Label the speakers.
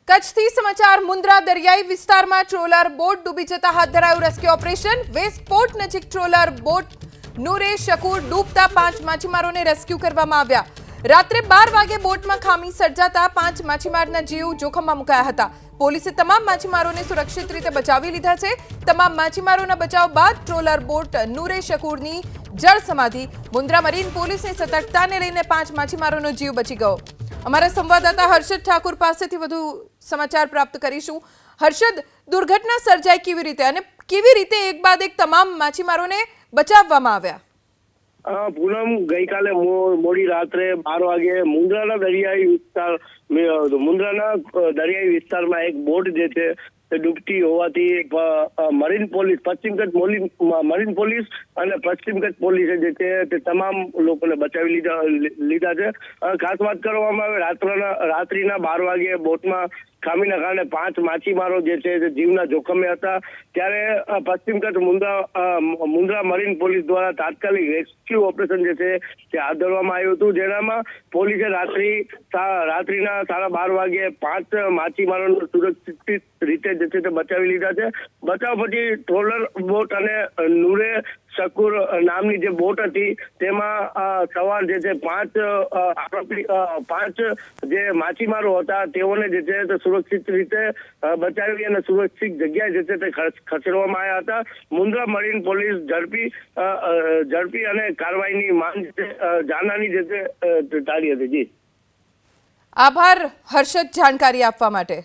Speaker 1: કચ્છથી સમાચાર મુન્દ્રા દરિયાઈ વિસ્તારમાં ટ્રોલર બોટ ડૂબી જતા હાથ ધરાયું રેસ્ક્યુ ઓપરેશન વેસ્ટ પોર્ટ નજીક ટ્રોલર બોટ નૂરે શકુર ડૂબતા 5 માછીમારોને રેસ્ક્યુ કરવામાં આવ્યા। રાત્રે 12 વાગે બોટમાં ખામી સર્જાતા 5 માછીમારના જીવ જોખમમાં મુકાયા હતા। પોલીસે તમામ માછીમારોને સુરક્ષિત રીતે બચાવી લીધા છે। તમામ માછીમારોના બચાવ બાદ ટ્રોલર બોટ નૂરે શકુરની જળ સમાધિ મુન્દ્રા મરીન પોલીસની સતર્કતાને લઈને 5 માછીમારોનો જીવ બચી ગયો। हमारा संवाददाता हर्षद ठाकुर पासेथी વધુ સમાચાર પ્રાપ્ત કરીશું। હર્ષદ, દુર્ઘટના સર્જાઈ કેવી રીતે અને કેવી રીતે એક બાદ એક તમામ માછીમારોને બચાવવામાં આવ્યા?
Speaker 2: પૂનમ, ગઈકાલે મોડી રાત્રે 12 વાગે મુન્દ્રાના દરિયાઈ વિસ્તારમાં એક બોટ જે છે ડૂબતી હોવાથી મરીન પોલીસ પશ્ચિમ કચ્છ મરીન પોલીસ અને પશ્ચિમ કચ્છ પોલીસે જે છે તે તમામ લોકોને બચાવી લીધા છે। ખાસ વાત કરવામાં આવે રાત્રિના 12 વાગે બોટમાં ખામીના કારણે 5 માછીમારો જે છે તે જીવના જોખમે હતા। ત્યારે પશ્ચિમ કચ્છ મુન્દ્રા મરીન પોલીસ દ્વારા તાત્કાલિક રેસ્ક્યુ ઓપરેશન જે છે તે હાથ ધરવામાં આવ્યું હતું, જેનામાં પોલીસે રાત્રિના 12:30 વાગે 5 માછીમારોને સુરક્ષિત રીતે જે છે તે બચાવી લીધા છે। બચાવ પછી ટ્રોલર બોટ અને નૂરે શકુર નામની જે બોટ હતી તેમાં સવાર જે છે 5 જે માછીમારો હતા તેઓને જે છે તે સુરક્ષિત રીતે બચાવી અને સુરક્ષિત જગ્યાએ જે છે તે ખસેડવામાં આવ્યા હતા। મુન્દ્રા મરીન પોલીસ ઝડપી અને કાર્યવાહીની માંગ જાણવાની જે છે ટાળી હતી। જી
Speaker 1: આભાર હર્ષદ, જાણકારી આપવા માટે।